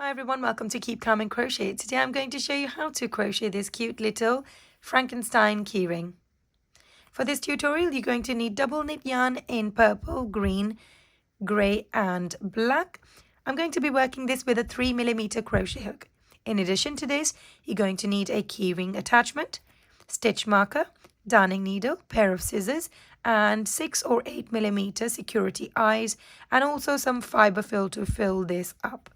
Hi everyone, welcome to Keep Calm and Crochet. Today I'm going to show you how to crochet this cute little Frankenstein keyring. For this tutorial you're going to need double knit yarn in purple, green, grey and black. I'm going to be working this with a 3mm crochet hook. In addition to this, you're going to need a keyring attachment, stitch marker, darning needle, pair of scissors and 6 or 8mm security eyes and also some fiber fill to fill this up.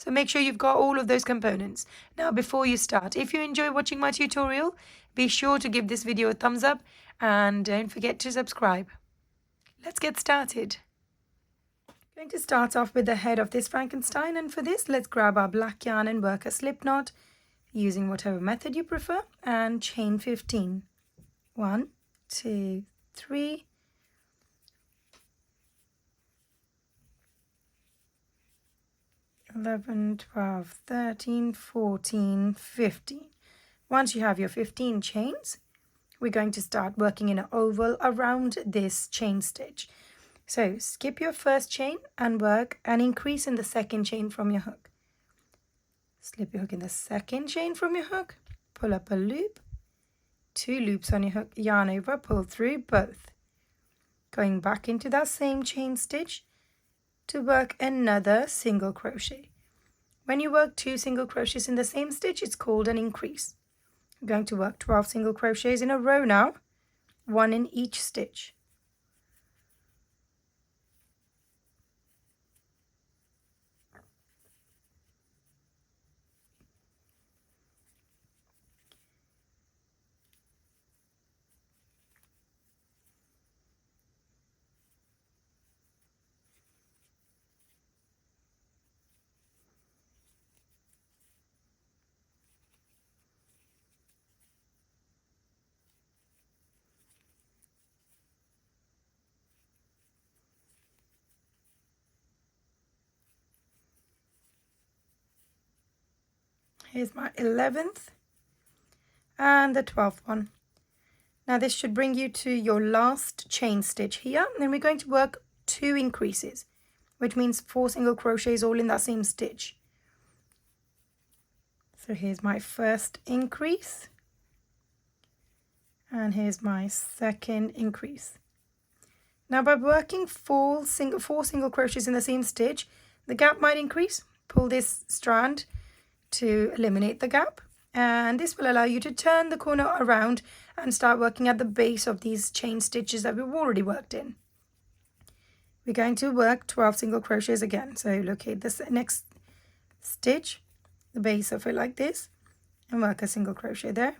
So make sure you've got all of those components. Now before you start, if you enjoy watching my tutorial, be sure to give this video a thumbs up and don't forget to subscribe. Let's get started. I'm going to start off with the head of this Frankenstein, and for this let's grab our black yarn and work a slip knot using whatever method you prefer and chain 15. 1, 2, 3, 11, 12, 13, 14, 15. Once you have your 15 chains, we're going to start working in an oval around this chain stitch. So skip your first chain and work an increase in the second chain from your hook. Slip your hook in the second chain from your hook, pull up a loop, 2 loops on your hook, yarn over, pull through both. Going back into that same chain stitch to work another single crochet. When you work 2 single crochets in the same stitch, it's called an increase. I'm going to work 12 single crochets in a row now, 1 in each stitch. Here's my 11th and the 12th one. Now this should bring you to your last chain stitch here, and then we're going to work 2 increases, which means 4 single crochets all in that same stitch. So here's my first increase and here's my second increase. Now by working 4 single crochets in the same stitch, the gap might increase. Pull this strand to eliminate the gap, and this will allow you to turn the corner around and start working at the base of these chain stitches that we've already worked in. We're going to work 12 single crochets again, so locate this next stitch, the base of it like this, and work a single crochet there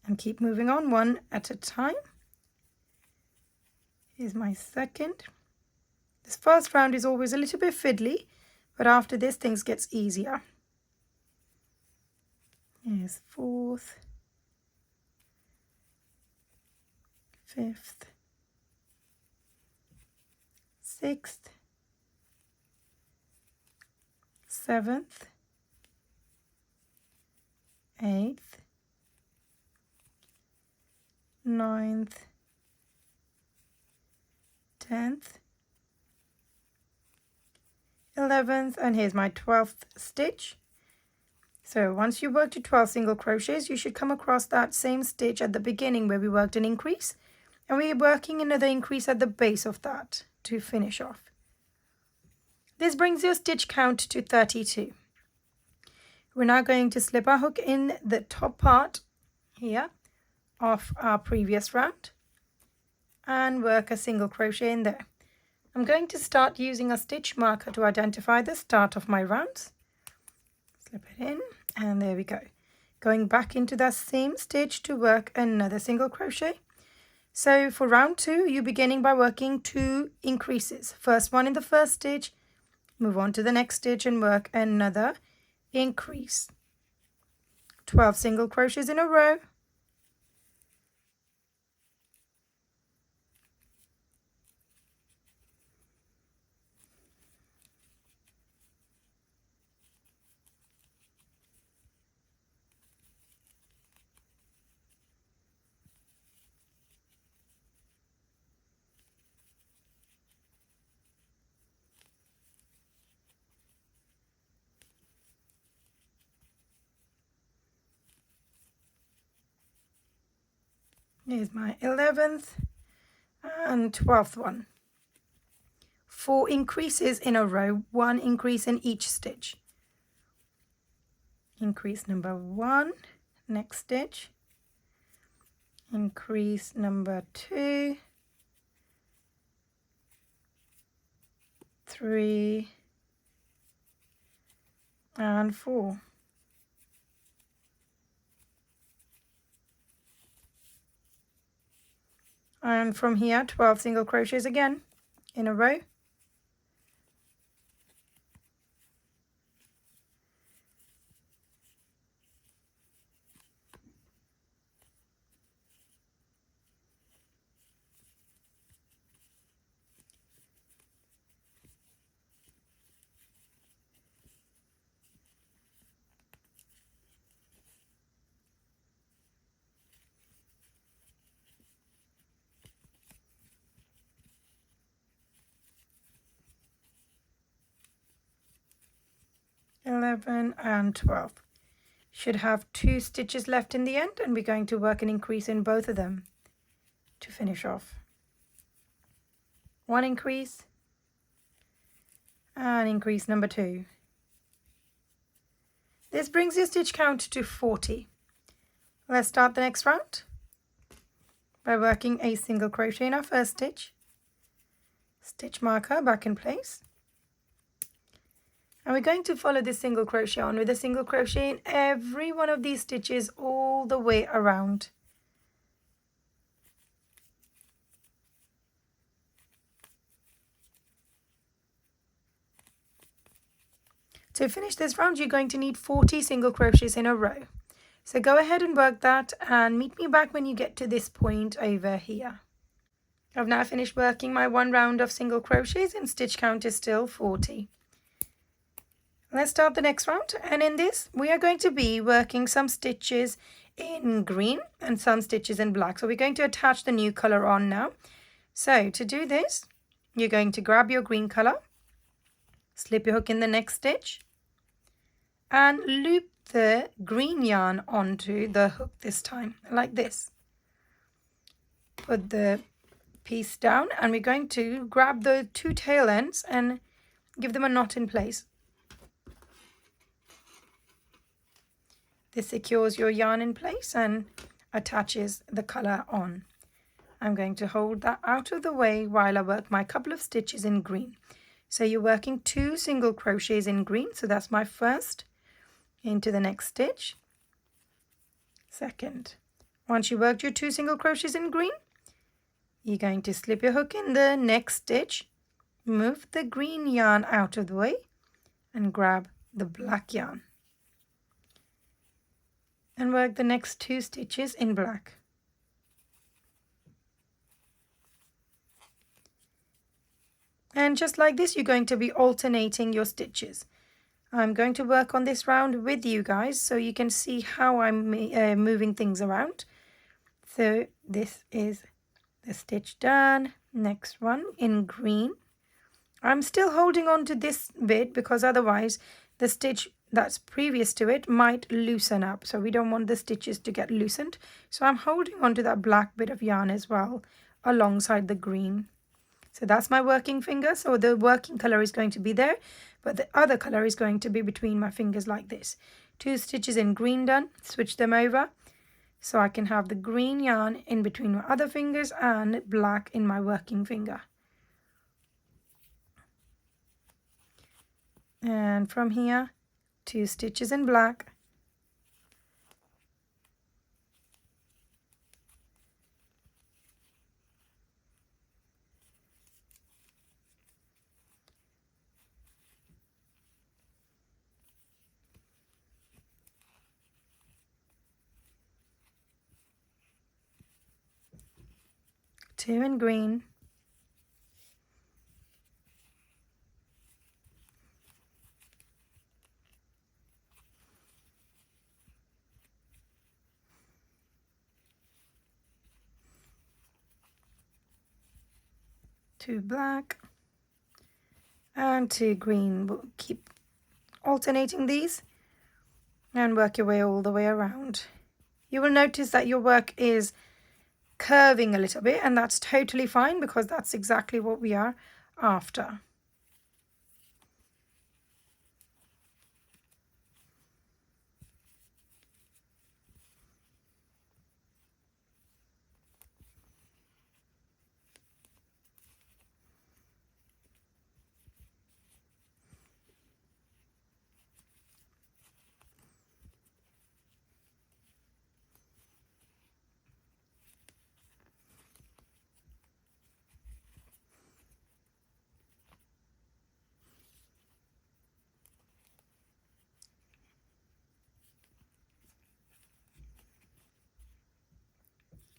and keep moving on 1 at a time. Here's my second. This first round is always a little bit fiddly, but after this things gets easier. Here's 4th, 5th, 6th, 7th, 8th, 9th, 10th, 11th, and here's my 12th stitch. So once you work to 12 single crochets, you should come across that same stitch at the beginning where we worked an increase, and we're working another increase at the base of that to finish off. This brings your stitch count to 32. We're now going to slip our hook in the top part here of our previous round and work a single crochet in there. I'm going to start using a stitch marker to identify the start of my rounds. Slip it in and there we go. Going back into that same stitch to work another single crochet. So for round 2, you're beginning by working 2 increases. First one in the first stitch, move on to the next stitch and work another increase. 12 single crochets in a row. Here's my 11th and 12th one. 4 increases in a row, 1 increase in each stitch. Increase number 1, next stitch. Increase number 2, 3, and 4. And from here, 12 single crochets again in a row. And 12. Should have 2 stitches left in the end, and we're going to work an increase in both of them to finish off. 1 increase and increase number 2. This brings your stitch count to 40. Let's start the next round by working a single crochet in our first stitch. Stitch marker back in place. And we're going to follow this single crochet on with a single crochet in every one of these stitches all the way around. To finish this round, you're going to need 40 single crochets in a row. So go ahead and work that and meet me back when you get to this point over here. I've now finished working my 1 round of single crochets and stitch count is still 40. Let's start the next round, and in this we are going to be working some stitches in green and some stitches in black. So we're going to attach the new color on now. So to do this, you're going to grab your green color, slip your hook in the next stitch, and loop the green yarn onto the hook this time, like this. Put the piece down, and we're going to grab the 2 tail ends and give them a knot in place. This secures your yarn in place and attaches the color on. I'm going to hold that out of the way while I work my couple of stitches in green. So you're working 2 single crochets in green, so that's my first. Into the next stitch, second. Once you worked your 2 single crochets in green, you're going to slip your hook in the next stitch, move the green yarn out of the way, and grab the black yarn. And work the next 2 stitches in black. And just like this, you're going to be alternating your stitches. I'm going to work on this round with you guys so you can see how I'm moving things around. So this is the stitch done. Next one in green. I'm still holding on to this bit because otherwise the stitch that's previous to it might loosen up. So we don't want the stitches to get loosened. So I'm holding on to that black bit of yarn as well alongside the green. So that's my working finger. So the working color is going to be there, but the other color is going to be between my fingers like this. 2 stitches in green done, switch them over. So I can have the green yarn in between my other fingers and black in my working finger. And from here, 2 stitches in black. Two in green. Two black and 2 green. We'll keep alternating these and work your way all the way around. You will notice that your work is curving a little bit, and that's totally fine because that's exactly what we are after.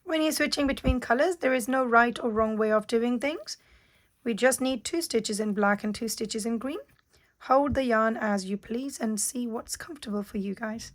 When you're switching between colors, there is no right or wrong way of doing things. We just need 2 stitches in black and 2 stitches in green. Hold the yarn as you please and see what's comfortable for you guys.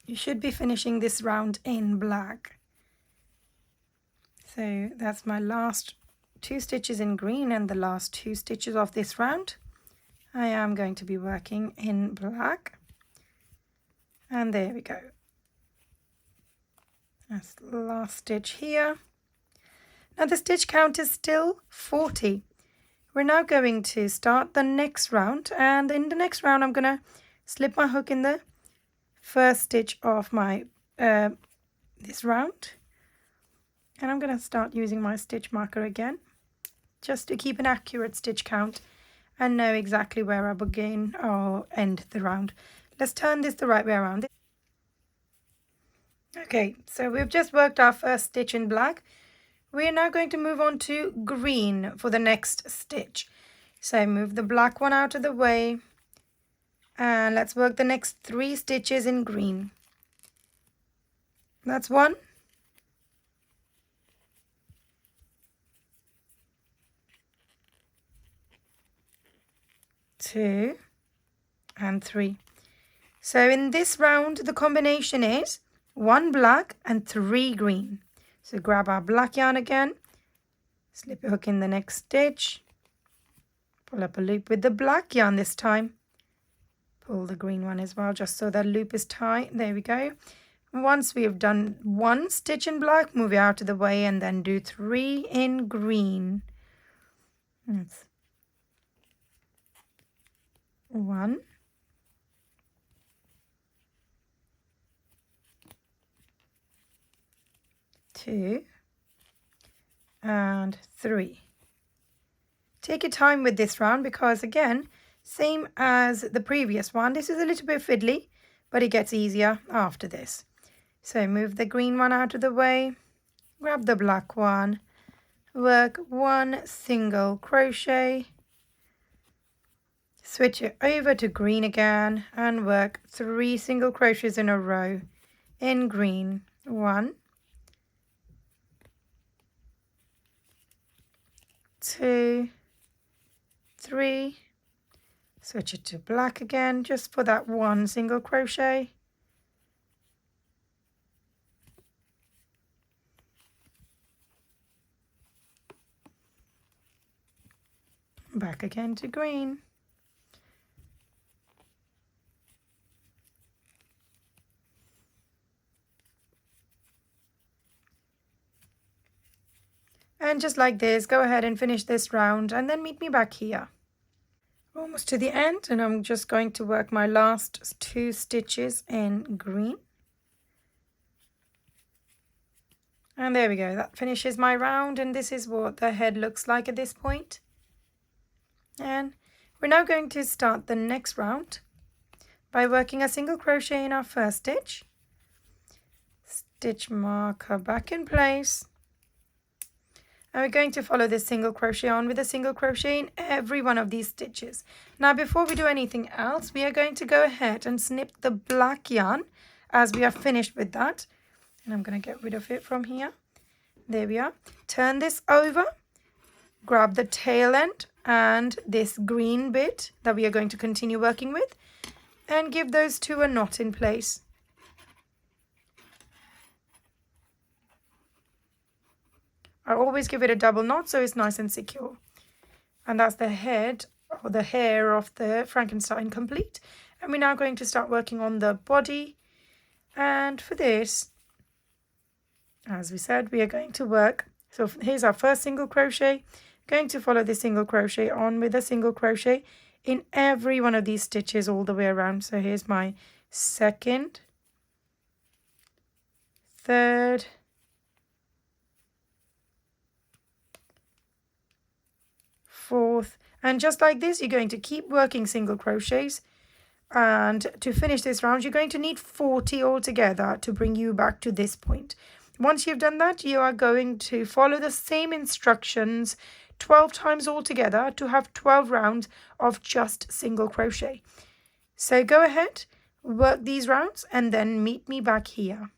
You should be finishing this round in black. So that's my last 2 stitches in green and the last 2 stitches of this round. I am going to be working in black. And there we go. That's the last stitch here. Now the stitch count is still 40. We're now going to start the next round, and in the next round I'm going to slip my hook in the first stitch of my this round, and I'm going to start using my stitch marker again just to keep an accurate stitch count and know exactly where I begin or end the round. Let's turn this the right way around. Okay, so we've just worked our first stitch in black. We're now going to move on to green for the next stitch. So move the black one out of the way and let's work the next 3 stitches in green. That's 1, 2 and 3. So in this round the combination is 1 black and 3 green. So grab our black yarn again, slip a hook in the next stitch, pull up a loop with the black yarn this time, pull the green one as well just so that loop is tight. There we go. Once we have done 1 stitch in black, move it out of the way and then do 3 in green. That's 1, 2 and 3. Take your time with this round because again, same as the previous one, this is a little bit fiddly, but it gets easier after this. So move the green one out of the way, grab the black one, work 1 single crochet, switch it over to green again and work 3 single crochets in a row in green. 1, 2, 3, switch it to black again just for that one single crochet, back again to green, and just like this, go ahead and finish this round and then meet me back here. Almost to the end, and I'm just going to work my last 2 stitches in green. And there we go, that finishes my round, and this is what the head looks like at this point. And we're now going to start the next round by working a single crochet in our first stitch, stitch marker back in place, and we're going to follow this single crochet on with a single crochet in every one of these stitches. Now before we do anything else, we are going to go ahead and snip the black yarn as we are finished with that. And I'm going to get rid of it from here. There we are. Turn this over, grab the tail end and this green bit that we are going to continue working with, and give those 2 a knot in place. I always give it a double knot so it's nice and secure. And that's the head or the hair of the Frankenstein complete. And we're now going to start working on the body. And for this, as we said, we are going to work. So here's our first single crochet. Going to follow the single crochet on with a single crochet in every one of these stitches all the way around. So here's my second, third, fourth, and just like this you're going to keep working single crochets, and to finish this round you're going to need 40 altogether to bring you back to this point. Once you've done that, you are going to follow the same instructions 12 times altogether to have 12 rounds of just single crochet. So go ahead, work these rounds and then meet me back here.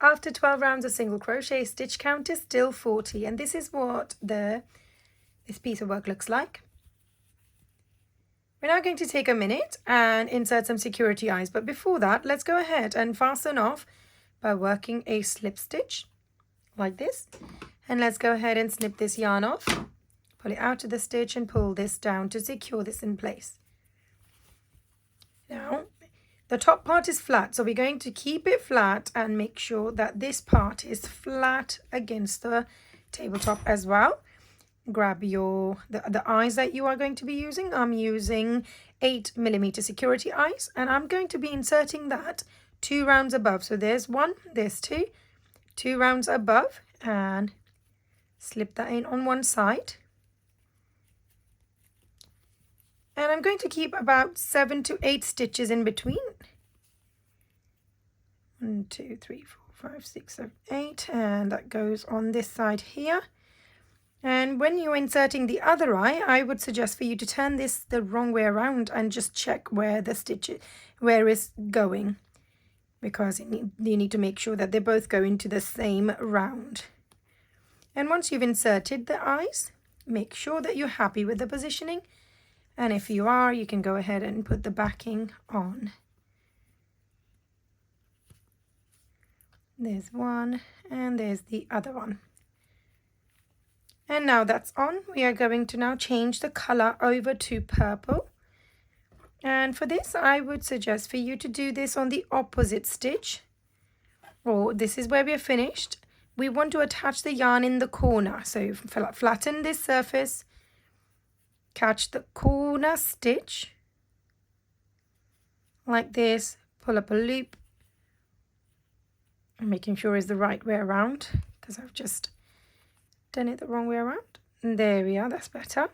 After 12 rounds of single crochet, stitch count is still 40, and this is what this piece of work looks like. We're now going to take a minute and insert some security eyes, but before that let's go ahead and fasten off by working a slip stitch like this. And let's go ahead and snip this yarn off, pull it out of the stitch and pull this down to secure this in place. Now the top part is flat, so we're going to keep it flat and make sure that this part is flat against the tabletop as well. Grab the eyes that you are going to be using. I'm using 8mm security eyes, and I'm going to be inserting that 2 rounds above. So there's 1, there's 2 rounds above, and slip that in on one side. And I'm going to keep about 7 to 8 stitches in between. 1, 2, 3, 4, 5, 6, 7, 8, and that goes on this side here. And when you're inserting the other eye, I would suggest for you to turn this the wrong way around and just check where the stitch is going, because you need to make sure that they both go into the same round. And once you've inserted the eyes, make sure that you're happy with the positioning, and if you are, you can go ahead and put the backing on. There's one and there's the other one. And now that's on, we are going to now change the color over to purple. And for this, I would suggest for you to do this on the opposite stitch. Or this is where we are finished. We want to attach the yarn in the corner. So flatten this surface, catch the corner stitch like this, pull up a loop. I'm making sure it's the right way around because I've just done it the wrong way around. And there we are, that's better.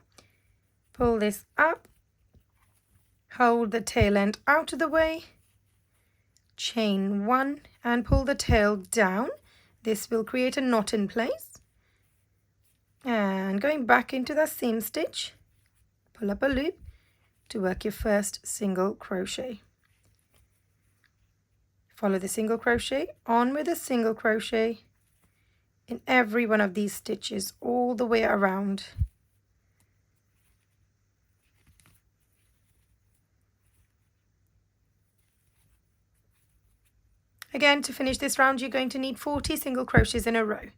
Pull this up, hold the tail end out of the way, chain 1 and pull the tail down. This will create a knot in place. And going back into that same stitch, pull up a loop to work your first single crochet. Follow the single crochet on with a single crochet in every one of these stitches all the way around. Again, to finish this round, you're going to need 40 single crochets in a row.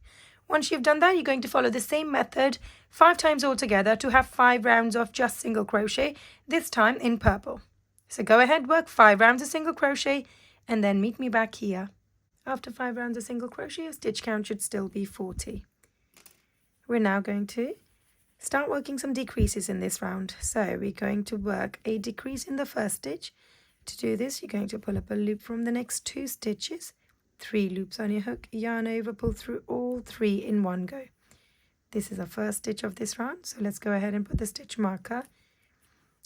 Once you've done that, you're going to follow the same method 5 times altogether to have 5 rounds of just single crochet, this time in purple. So go ahead, work 5 rounds of single crochet and then meet me back here. After 5 rounds of single crochet, your stitch count should still be 40. We're now going to start working some decreases in this round. So we're going to work a decrease in the first stitch. To do this, you're going to pull up a loop from the next 2 stitches, 3 loops on your hook, yarn over, pull through all 3 in one go. This is the first stitch of this round, so let's go ahead and put the stitch marker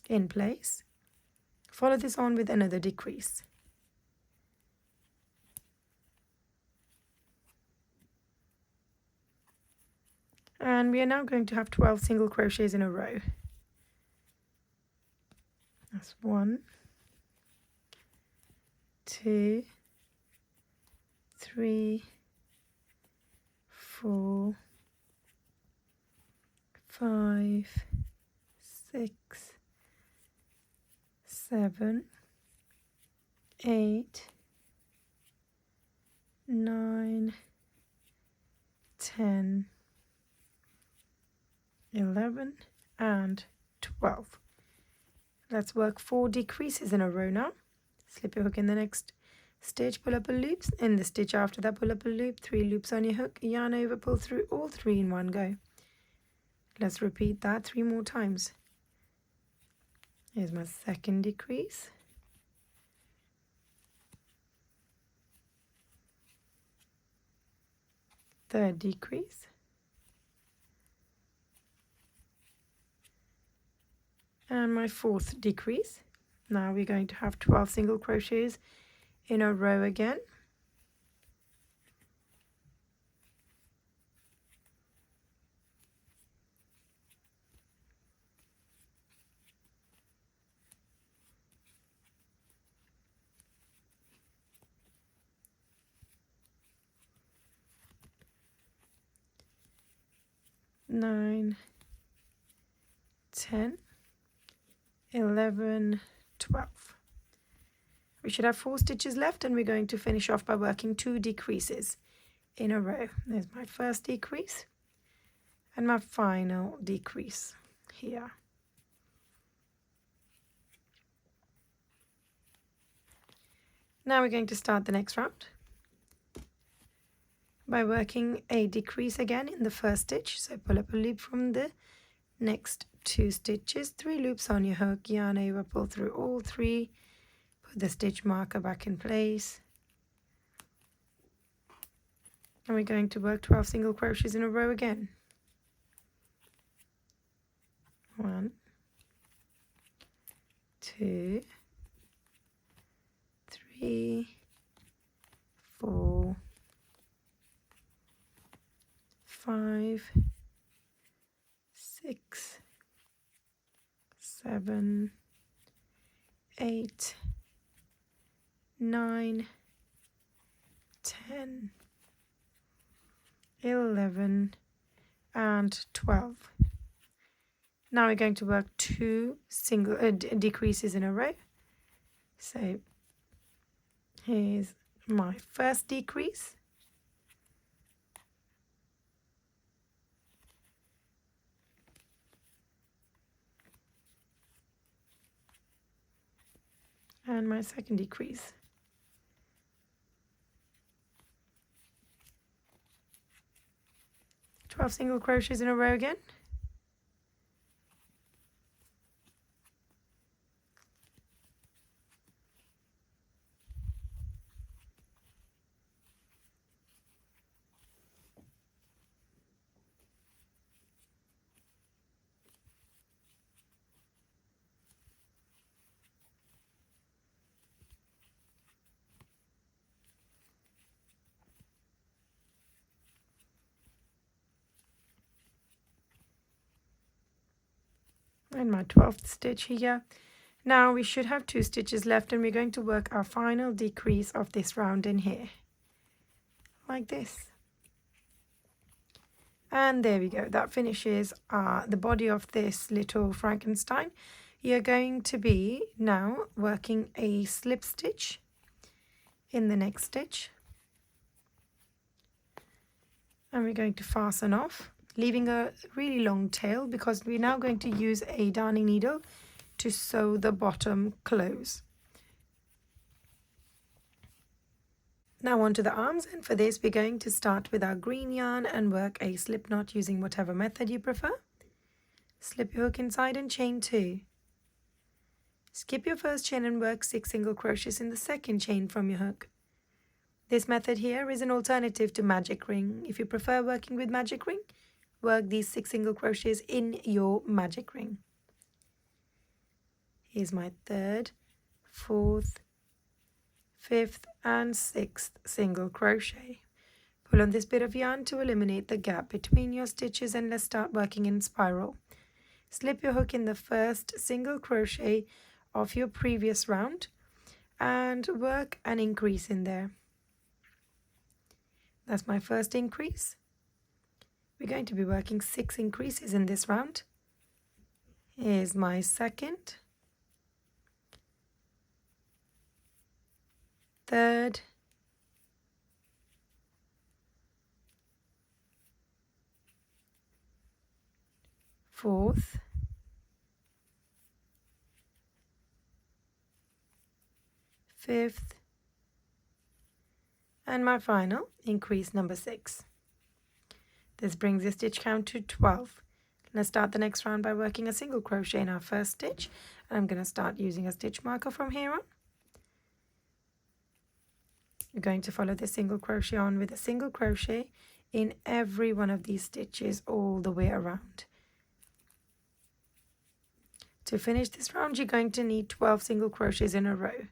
in place. Follow this on with another decrease. And we are now going to have 12 single crochets in a row. That's 1, 2, 3, 4, 5, 6, 7, 8, 9, 10, 11 and 12. Let's work 4 decreases in a row now. Slip your hook in the next stitch, pull up a loop, in the stitch after that pull up a loop, 3 loops on your hook, yarn over, pull through all 3 in one go. Let's repeat that 3 more times. Here's my second decrease. Third decrease. And my fourth decrease. Now we're going to have 12 single crochets in a row again. Nine, 10, 11, 12. We should have 4 stitches left, and we're going to finish off by working 2 decreases in a row. There's my first decrease and my final decrease here. Now we're going to start the next round by working a decrease again in the first stitch. So pull up a loop from the next 2 stitches, 3 loops on your hook, yarn over, pull through all 3, put the stitch marker back in place, and we're going to work 12 single crochets in a row again. 1, 2, 3, 4, 5, 6, 7, 8, 9, 10, 11 and 12. Now we're going to work 2 single decreases in a row. So here's my first decrease. And my second decrease. Twelve single crochets in a row again. And my 12th stitch here. Now we should have 2 stitches left, and we're going to work our final decrease of this round in here, like this. And there we go, that finishes the body of this little Frankenstein. You're going to be now working a slip stitch in the next stitch. And we're going to fasten off, leaving a really long tail because we're now going to use a darning needle to sew the bottom close. Now onto the arms, and for this we're going to start with our green yarn and work a slip knot using whatever method you prefer. Slip your hook inside and chain 2. Skip your first chain and work 6 single crochets in the second chain from your hook. This method here is an alternative to magic ring. If you prefer working with magic ring, work these 6 single crochets in your magic ring. Here's my 3rd, 4th, 5th and 6th single crochet. Pull on this bit of yarn to eliminate the gap between your stitches, and let's start working in spiral. Slip your hook in the first single crochet of your previous round and work an increase in there. That's my first increase. We're going to be working 6 increases in this round. Here's my second, 3rd, 4th, 5th, and my final increase number 6. This brings the stitch count to 12. Let's start the next round by working a single crochet in our first stitch. And I'm going to start using a stitch marker from here on. You're going to follow the single crochet on with a single crochet in every one of these stitches all the way around. To finish this round, you're going to need 12 single crochets in a row.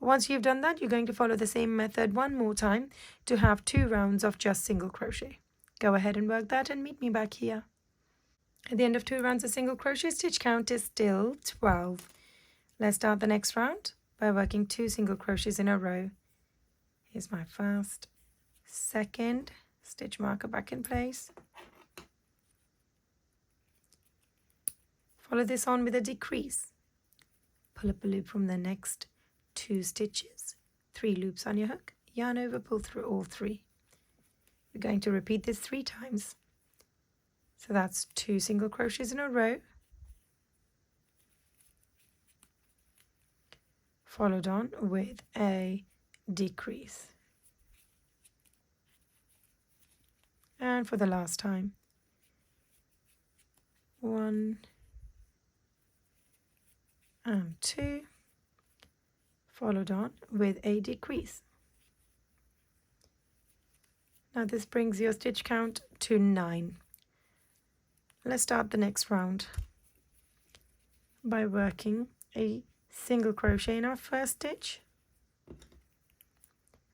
Once you've done that, you're going to follow the same method one more time to have 2 rounds of just single crochet. Go ahead and work that and meet me back here. At the end of 2 rounds of single crochet, stitch count is still 12. Let's start the next round by working 2 single crochets in a row. Here's my first, second, stitch marker back in place. Follow this on with a decrease. Pull up a loop from the next 2 stitches, 3 loops on your hook, yarn over, pull through all 3. We're going to repeat this 3 times. So that's 2 single crochets in a row, followed on with a decrease. And for the last time, 1 and 2, followed on with a decrease. Now this brings your stitch count to 9. Let's start the next round by working a single crochet in our first stitch.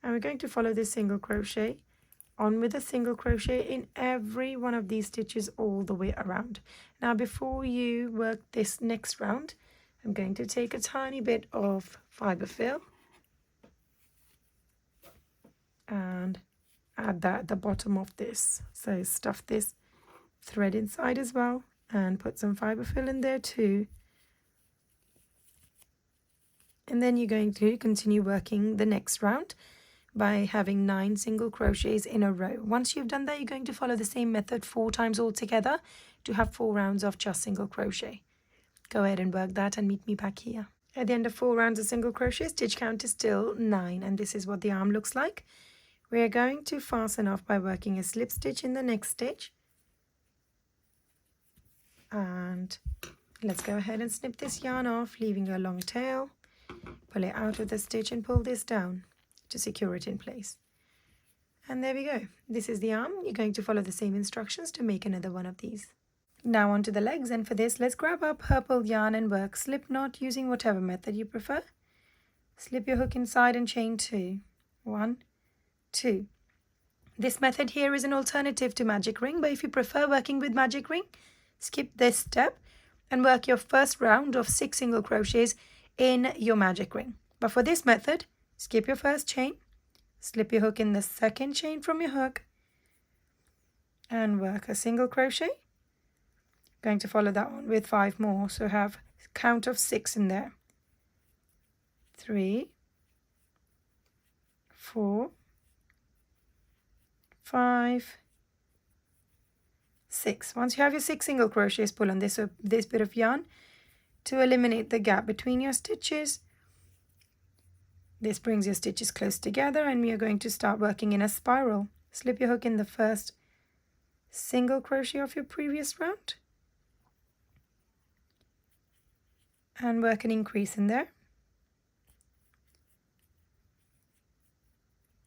And we're going to follow this single crochet on with a single crochet in every one of these stitches all the way around. Now before you work this next round, I'm going to take a tiny bit of fiber fill and add that at the bottom of this. So stuff this thread inside as well and put some fiber fill in there too. And then you're going to continue working the next round by having 9 single crochets in a row. Once you've done that, you're going to follow the same method 4 times all together to have 4 rounds of just single crochet. Go ahead and work that and meet me back here. At the end of 4 rounds of single crochet, stitch count is still 9, and this is what the arm looks like. We are going to fasten off by working a slip stitch in the next stitch. And let's go ahead and snip this yarn off, leaving a long tail. Pull it out of the stitch and pull this down to secure it in place. And there we go. This is the arm. You're going to follow the same instructions to make another one of these. Now onto the legs, and for this let's grab our purple yarn and work slip knot using whatever method you prefer. Slip your hook inside and chain 2. 1, 2. This method here is an alternative to magic ring, but if you prefer working with magic ring, skip this step and work your first round of 6 single crochets in your magic ring. But for this method, skip your first chain, slip your hook in the second chain from your hook and work a single crochet. Going to follow that on with 5 more, so have a count of 6 in there. 3, 4, 5, 6. Once you have your 6 single crochets, pull on this bit of yarn to eliminate the gap between your stitches. This brings your stitches close together, and we are going to start working in a spiral. Slip your hook in the first single crochet of your previous round and work an increase in there.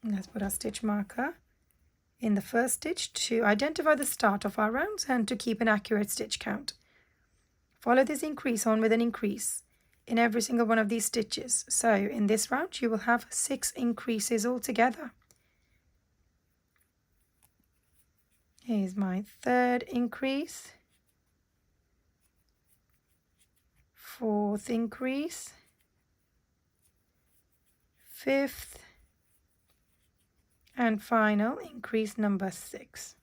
Let's put our stitch marker in the first stitch to identify the start of our rounds and to keep an accurate stitch count. Follow this increase on with an increase in every single one of these stitches. So in this round you will have 6 increases altogether. Here's my 3rd increase, 4th increase, 5th, and final increase number 6.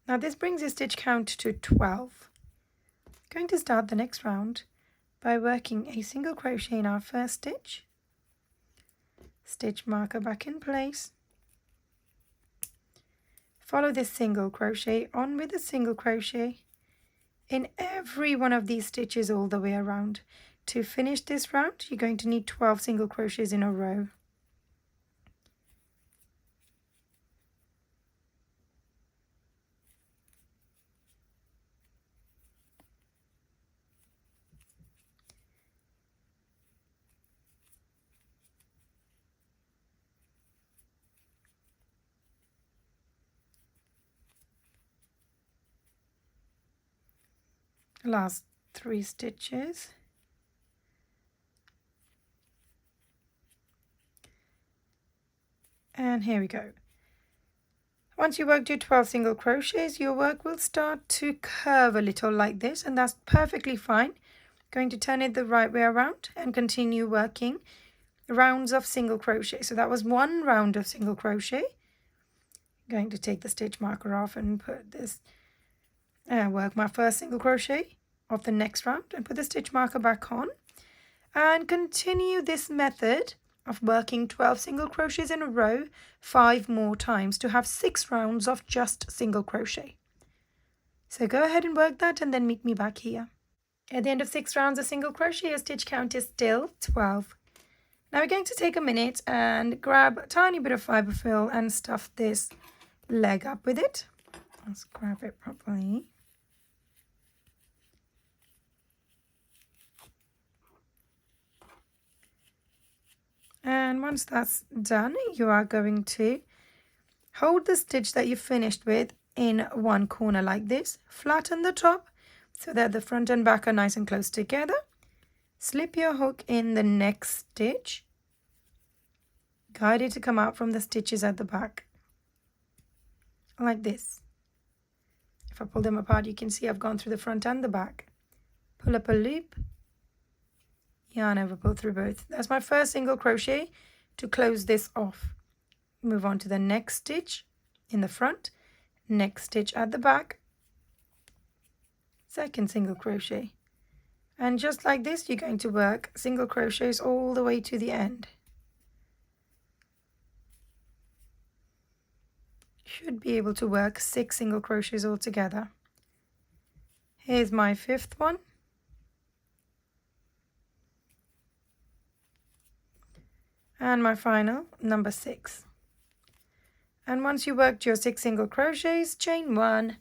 Now this brings your stitch count to 12. I'm going to start the next round by working a single crochet in our first stitch, stitch marker back in place, follow this single crochet on with a single crochet in every one of these stitches all the way around. To finish this round, you're going to need 12 single crochets in a row. Last 3 stitches. And here we go. Once you worked your 12 single crochets, your work will start to curve a little like this, and that's perfectly fine. Going to turn it the right way around and continue working rounds of single crochet. So that was 1 round of single crochet. Going to take the stitch marker off and put this, work my first single crochet of the next round and put the stitch marker back on, and continue this method of working 12 single crochets in a row 5 more times to have 6 rounds of just single crochet. So go ahead and work that and then meet me back here. At the end of 6 rounds of single crochet, your stitch count is still 12. Now we're going to take a minute and grab a tiny bit of fiber fill and stuff this leg up with it. Let's grab it properly. And once that's done, you are going to hold the stitch that you finished with in one corner like this, flatten the top so that the front and back are nice and close together. Slip your hook in the next stitch, guide it to come out from the stitches at the back, like this. If I pull them apart, you can see I've gone through the front and the back. Pull up a loop, yarn over, pull through both. That's my first single crochet to close this off. Move on to the next stitch in the front, next stitch at the back, second single crochet. And just like this, you're going to work single crochets all the way to the end. Should be able to work 6 single crochets all together. Here's my 5th one. And my final, number 6. And once you worked your 6 single crochets, chain 1,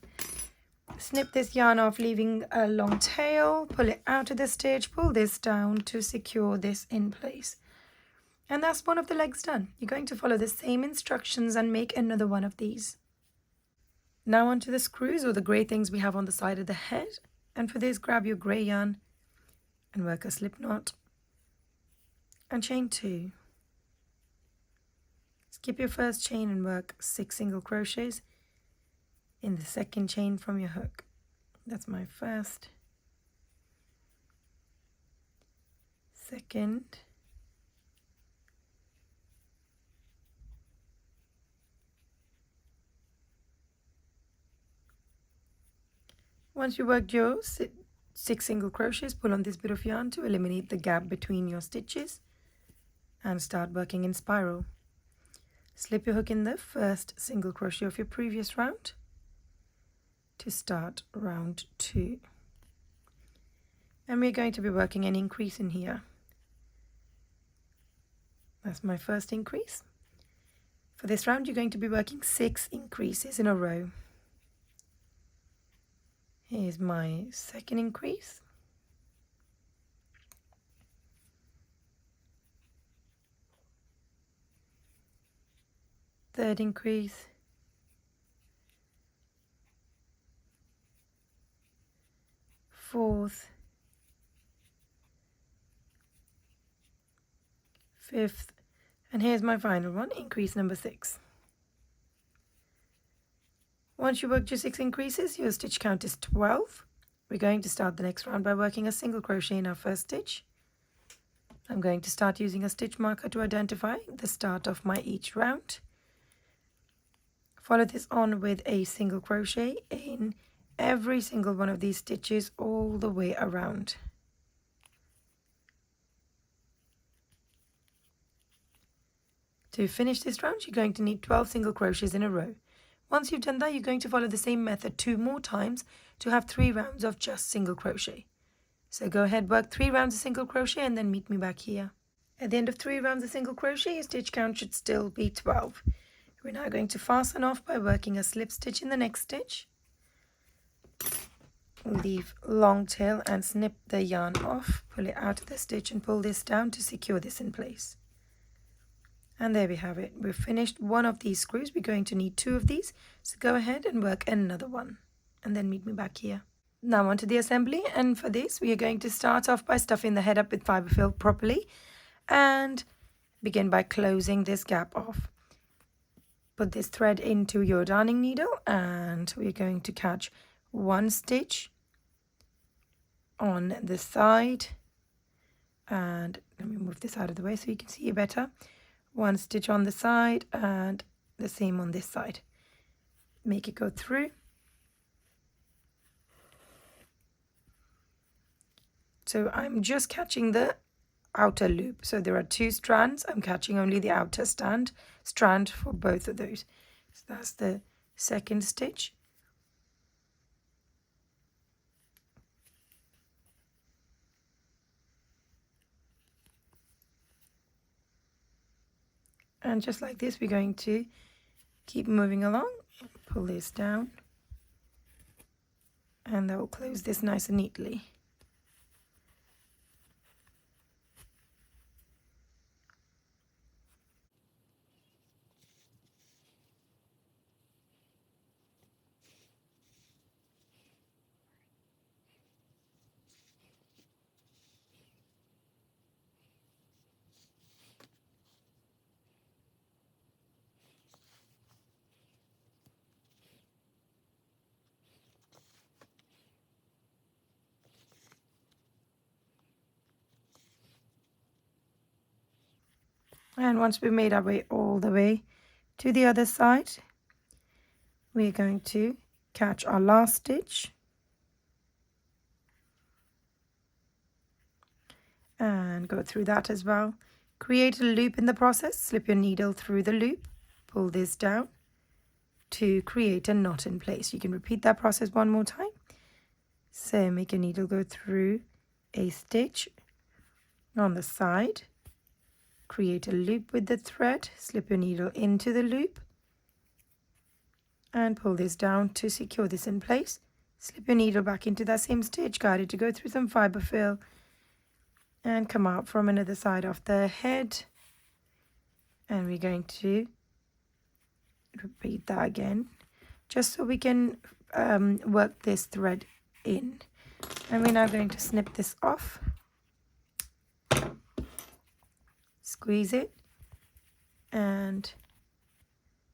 snip this yarn off, leaving a long tail, pull it out of the stitch, pull this down to secure this in place. And that's one of the legs done. You're going to follow the same instructions and make another one of these. Now onto the screws, or the grey things we have on the side of the head. And for this, grab your grey yarn and work a slip knot and chain 2. Skip your first chain and work 6 single crochets in the second chain from your hook. That's my first, second, once you worked your 6 single crochets, pull on this bit of yarn to eliminate the gap between your stitches and start working in spiral. Slip your hook in the first single crochet of your previous round to start round 2. And we're going to be working an increase in here. That's my first increase. For this round, you're going to be working 6 increases in a row. Here's my second increase. Third increase. Fourth. Fifth. And here's my final one, increase number 6. Once you worked your 6 increases, your stitch count is 12. We're going to start the next round by working a single crochet in our first stitch. I'm going to start using a stitch marker to identify the start of my each round. Follow this on with a single crochet in every single one of these stitches all the way around. To finish this round, you're going to need 12 single crochets in a row. Once you've done that, you're going to follow the same method 2 more times to have 3 rounds of just single crochet. So go ahead, work 3 rounds of single crochet and then meet me back here. At the end of 3 rounds of single crochet, your stitch count should still be 12. We're now going to fasten off by working a slip stitch in the next stitch. Leave long tail and snip the yarn off, pull it out of the stitch and pull this down to secure this in place. And there we have it. We've finished one of these screws. We're going to need 2 of these. So go ahead and work another one and then meet me back here. Now onto the assembly, and for this we are going to start off by stuffing the head up with fibre fill properly and begin by closing this gap off. Put this thread into your darning needle and we're going to catch 1 stitch on the side, and let me move this out of the way so you can see it better. 1 stitch on the side and the same on this side. Make it go through. So I'm just catching the outer loop. So there are 2 strands. I'm catching only the outer strand for both of those. So that's the second stitch. And just like this, we're going to keep moving along. Pull this down. And that will close this nice and neatly. And once we've made our way all the way to the other side, we're going to catch our last stitch and go through that as well. Create a loop in the process, slip your needle through the loop, pull this down to create a knot in place. You can repeat that process one more time. So make your needle go through a stitch on the side, create a loop with the thread, slip your needle into the loop and pull this down to secure this in place. Slip your needle back into that same stitch, guide it to go through some fibre fill and come out from another side of the head, and we're going to repeat that again just so we can work this thread in. And we're now going to snip this off, squeeze it, and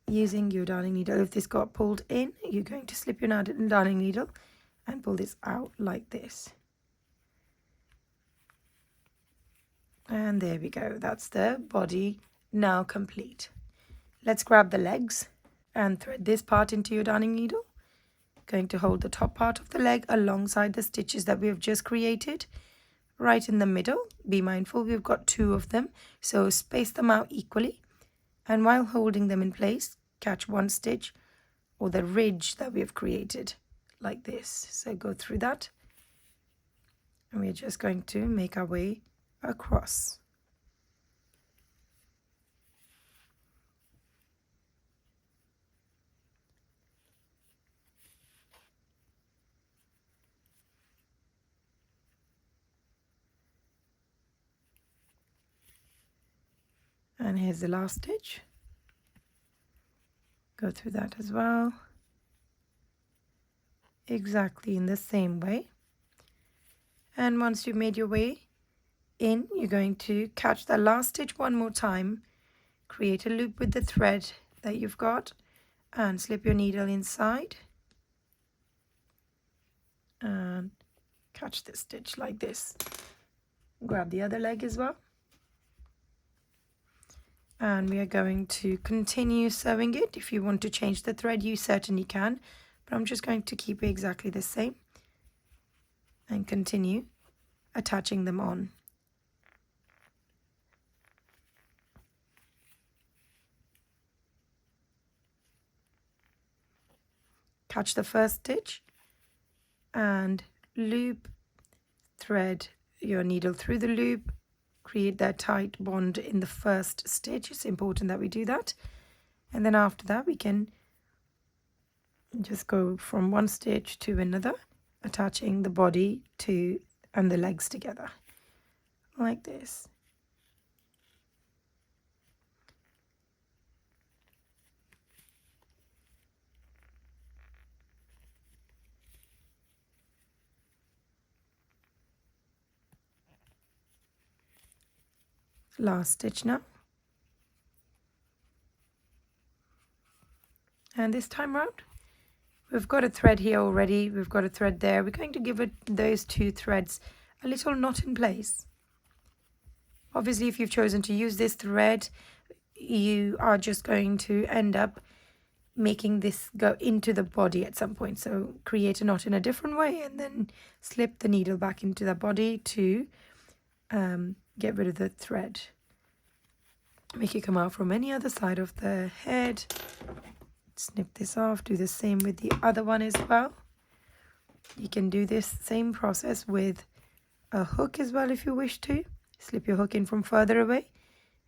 using your darning needle, if this got pulled in, you're going to slip your darning needle and pull this out like this. And there we go, that's the body now complete. Let's grab the legs and thread this part into your darning needle Going to hold the top part of the leg alongside the stitches that we have just created, right in the middle. Be mindful, we've got 2 of them, so space them out equally, and while holding them in place, catch one stitch or the ridge that we have created like this. So go through that, and we're just going to make our way across. And here's the last stitch. Go through that as well, exactly in the same way. And once you've made your way in, you're going to catch that last stitch one more time, create a loop with the thread that you've got, and slip your needle inside and catch this stitch like this. Grab the other leg as well, and we are going to continue sewing it. If you want to change the thread, you certainly can, but I'm just going to keep it exactly the same and continue attaching them on. Catch the first stitch and loop, thread your needle through the loop, create that tight bond in the first stitch. It's important that we do that, and then after that we can just go from one stitch to another, attaching the body to and the legs together like this. Last stitch now, and this time round we've got a thread here already, we've got a thread there. We're going to give it those 2 threads a little knot in place. Obviously, if you've chosen to use this thread, you are just going to end up making this go into the body at some point. So create a knot in a different way and then slip the needle back into the body to get rid of the thread. Make it come out from any other side of the head. Snip this off. Do the same with the other one as well. You can do this same process with a hook as well if you wish to. Slip your hook in from further away.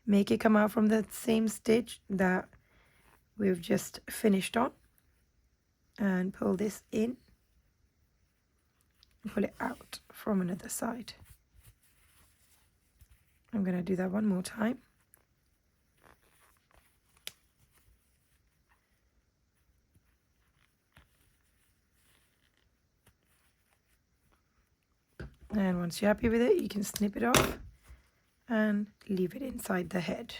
Make it come out from the same stitch that we've just finished on. And pull this in. And pull it out from another side. I'm going to do that one more time. And once you're happy with it, you can snip it off and leave it inside the head.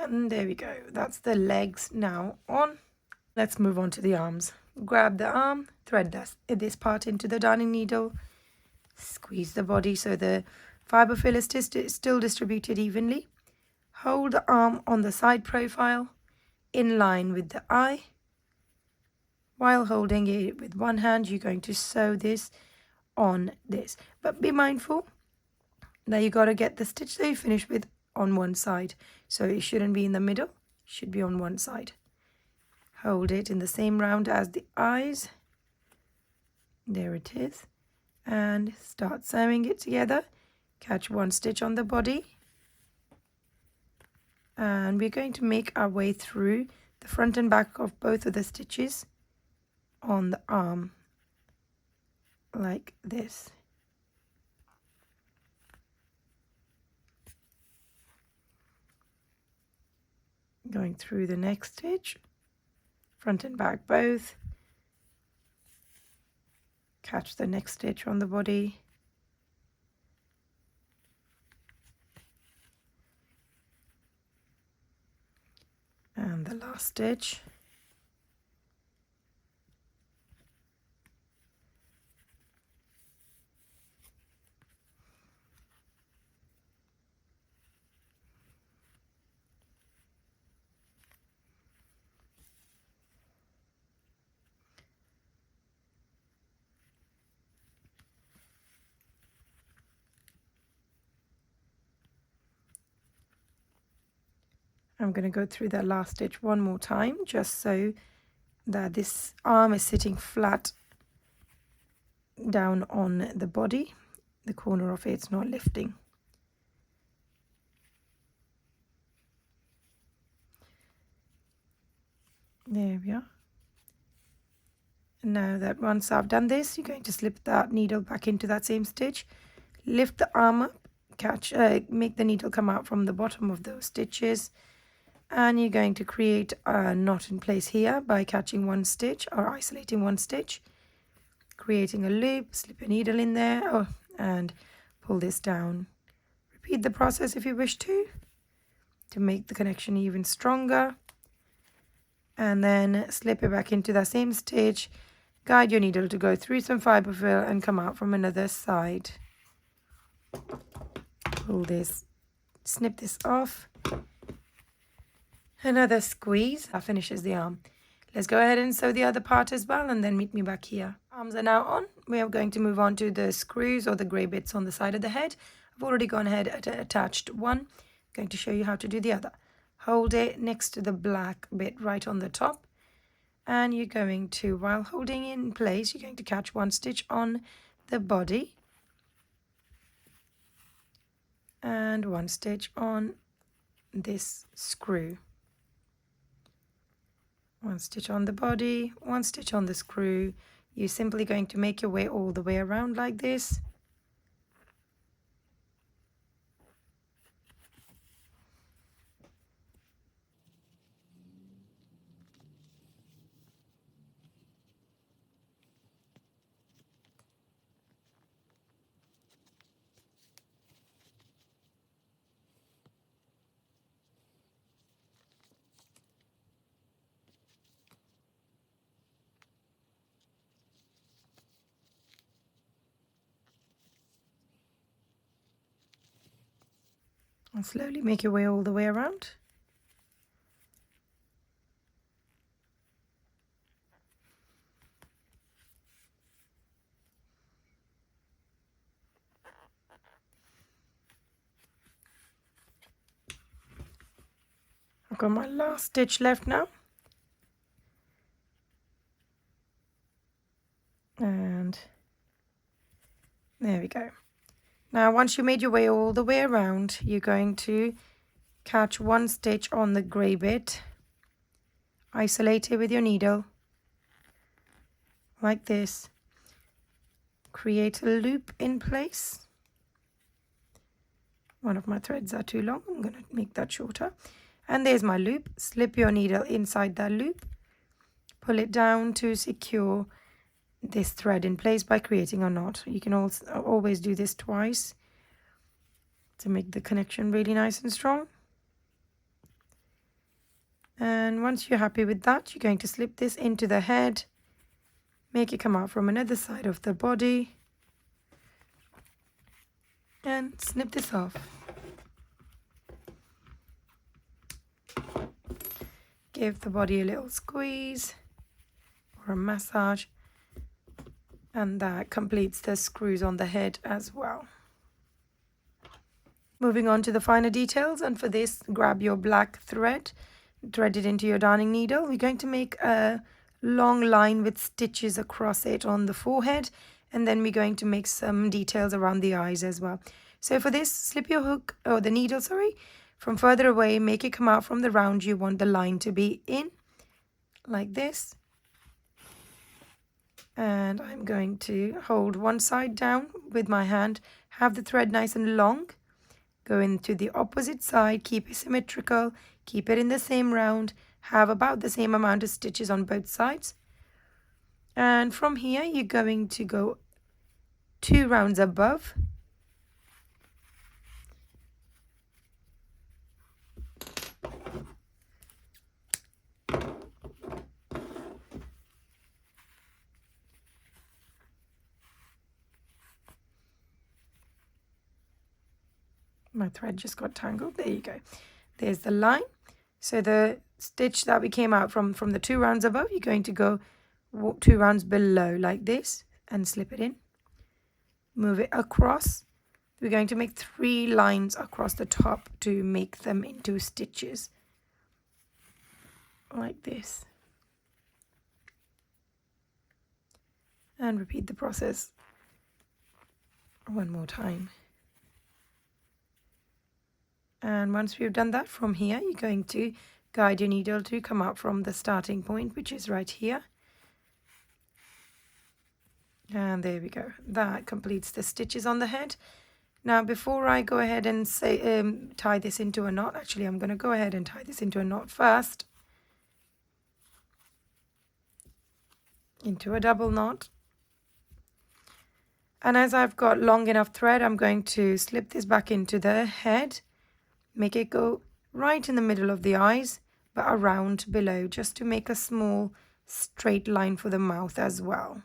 And there we go. That's the legs now on. Let's move on to the arms. Grab the arm, thread this part into the darning needle, squeeze the body so the fibre fill is still distributed evenly. Hold the arm on the side profile in line with the eye. While holding it with one hand, you're going to sew this on this, but be mindful that you got to get the stitch that you finish with on one side, so it shouldn't be in the middle, it should be on one side. Hold it in the same round as the eyes, there it is, and start sewing it together. Catch one stitch on the body, and we're going to make our way through the front and back of both of the stitches on the arm like this. Going through the next stitch, front and back both. Catch the next stitch on the body. And the last stitch. I'm going to go through that last stitch one more time, just so that this arm is sitting flat down on the body. The corner of it's not lifting. There we are. And now that once I've done this, you're going to slip that needle back into that same stitch, lift the arm up, make the needle come out from the bottom of those stitches, and you're going to create a knot in place here by catching one stitch or isolating one stitch, creating a loop, slip a needle in there, and pull this down. Repeat the process if you wish to make the connection even stronger, and then slip it back into that same stitch. Guide your needle to go through some fibre fill and come out from another side. Pull this, snip this off. Another squeeze. That finishes the arm. Let's go ahead and sew the other part as well, and then meet me back here. Arms are now on. We are going to move on to the screws or the grey bits on the side of the head. I've already gone ahead and attached one. I'm going to show you how to do the other. Hold it next to the black bit right on the top. And you're going to, while holding it in place, you're going to catch one stitch on the body and one stitch on this screw. One stitch on the body, one stitch on the screw. You're simply going to make your way all the way around like this. And slowly make your way all the way around. I've got my last stitch left now. And there we go. Now, once you made your way all the way around, you're going to catch one stitch on the grey bit, isolate it with your needle, like this. Create a loop in place. One of my threads are too long. I'm going to make that shorter. And there's my loop. Slip your needle inside that loop. Pull it down to secure this thread in place by creating a knot. You can also always do this twice to make the connection really nice and strong. And once you're happy with that, you're going to slip this into the head, make it come out from another side of the body, and snip this off. Give the body a little squeeze or a massage, and that completes the screws on the head as well. Moving on to the finer details, and for this, grab your black thread, thread it into your darning needle. We're going to make a long line with stitches across it on the forehead, and then we're going to make some details around the eyes as well. So for this, slip your hook, or the needle, from further away, make it come out from the round you want the line to be in, like this. And I'm going to hold one side down with my hand, have the thread nice and long, go into the opposite side, keep it symmetrical, keep it in the same round, have about the same amount of stitches on both sides. And from here, you're going to go 2 rounds above. My thread just got tangled. There you go. There's the line. So the stitch that we came out from the 2 rounds above, you're going to go 2 rounds below like this and slip it in. Move it across. We're going to make 3 lines across the top to make them into stitches. like this. And repeat the process one more time. And once we've done that, from here you're going to guide your needle to come out from the starting point, which is right here. And there we go. That completes the stitches on the head. Now, before I go ahead and tie this into a knot, actually I'm going to go ahead and tie this into a knot first. Into a double knot. And as I've got long enough thread, I'm going to slip this back into the head, make it go right in the middle of the eyes, but around below, just to make a small straight line for the mouth as well.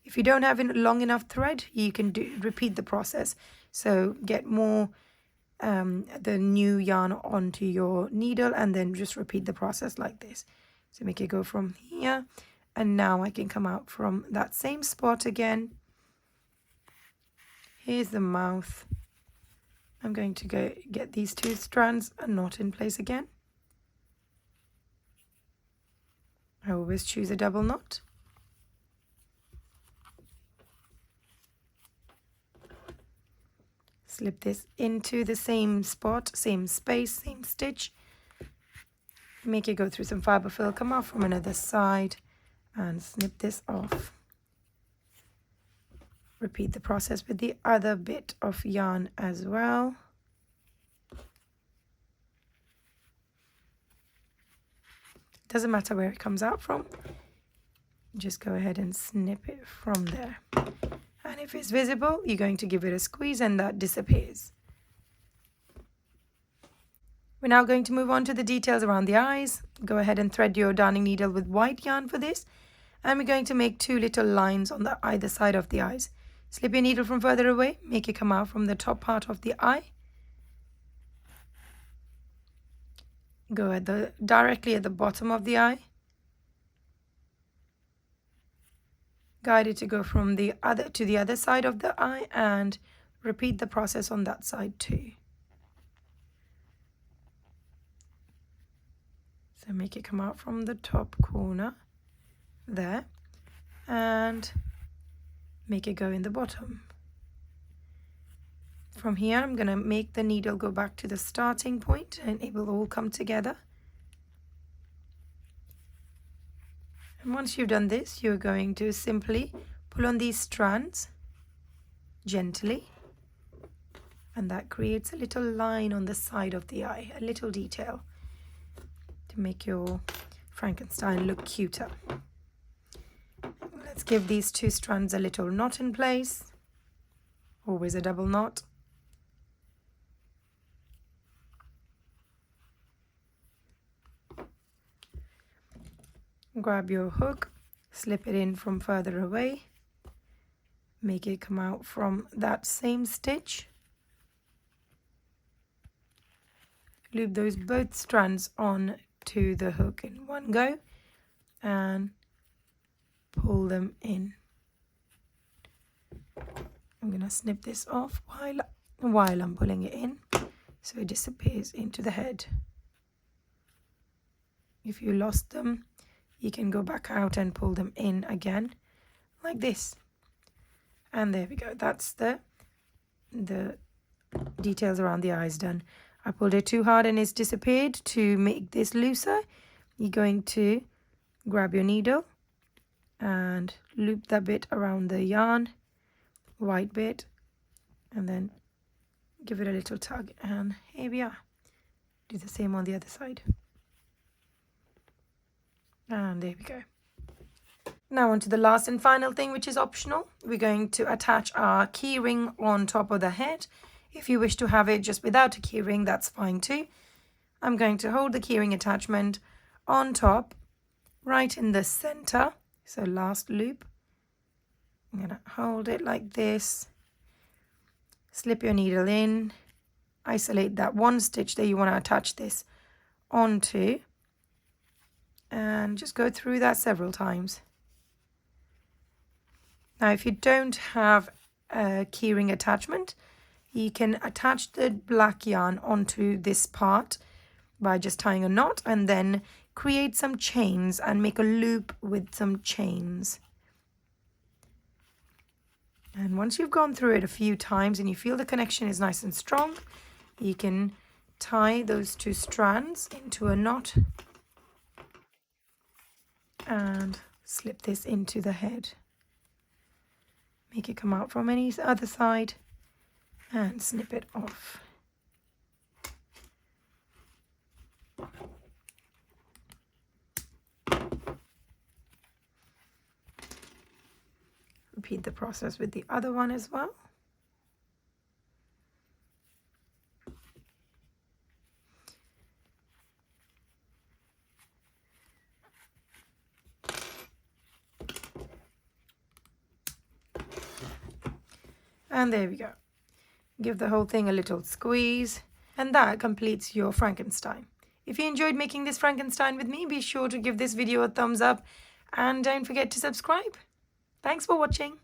If you don't have long enough thread, you can repeat the process. So get more the new yarn onto your needle and then just repeat the process like this. So make it go from here, and now I can come out from that same spot again. Here's the mouth. I'm going to go get these two strands and knot in place again. I always choose a double knot. Slip this into the same spot, same space, same stitch. Make it go through some fiber fill, come out from another side and snip this off. Repeat the process with the other bit of yarn as well. Doesn't matter where it comes out from. Just go ahead and snip it from there. And if it's visible, you're going to give it a squeeze and that disappears. We're now going to move on to the details around the eyes. Go ahead and thread your darning needle with white yarn for this. And we're going to make two little lines on the either side of the eyes. Slip your needle from further away, make it come out from the top part of the eye. Go directly at the bottom of the eye. Guide it to go from the other side of the eye and repeat the process on that side too. So make it come out from the top corner there and make it go in the bottom. From here I'm going to make the needle go back to the starting point and it will all come together. And once you've done this, you're going to simply pull on these strands gently, and that creates a little line on the side of the eye, a little detail to make your Frankenstein look cuter. Let's give these two strands a little knot in place, always a double knot. Grab your hook, slip it in from further away, make it come out from that same stitch. Loop those both strands on to the hook in one go and pull them in. I'm going to snip this off while I'm pulling it in so it disappears into the head. If you lost them, you can go back out and pull them in again like this. And there we go. That's the details around the eyes done. I pulled it too hard and it's disappeared. To make this looser, you're going to grab your needle and loop that bit around the yarn, white bit, and then give it a little tug, and here we are. Do the same on the other side. And there we go. Now on to the last and final thing, which is optional. We're going to attach our key ring on top of the head. If you wish to have it just without a key ring, that's fine too. I'm going to hold the key ring attachment on top, right in the center. So last loop. I'm going to hold it like this. Slip your needle in. Isolate that one stitch that you want to attach this onto. And just go through that several times. Now, if you don't have a keyring attachment, you can attach the black yarn onto this part by just tying a knot and then create some chains and make a loop with some chains. And once you've gone through it a few times and you feel the connection is nice and strong, you can tie those 2 strands into a knot and slip this into the head. Make it come out from any other side and snip it off. Repeat the process with the other one as well. And there we go. Give the whole thing a little squeeze, and that completes your Frankenstein. If you enjoyed making this Frankenstein with me, be sure to give this video a thumbs up and don't forget to subscribe. Thanks for watching.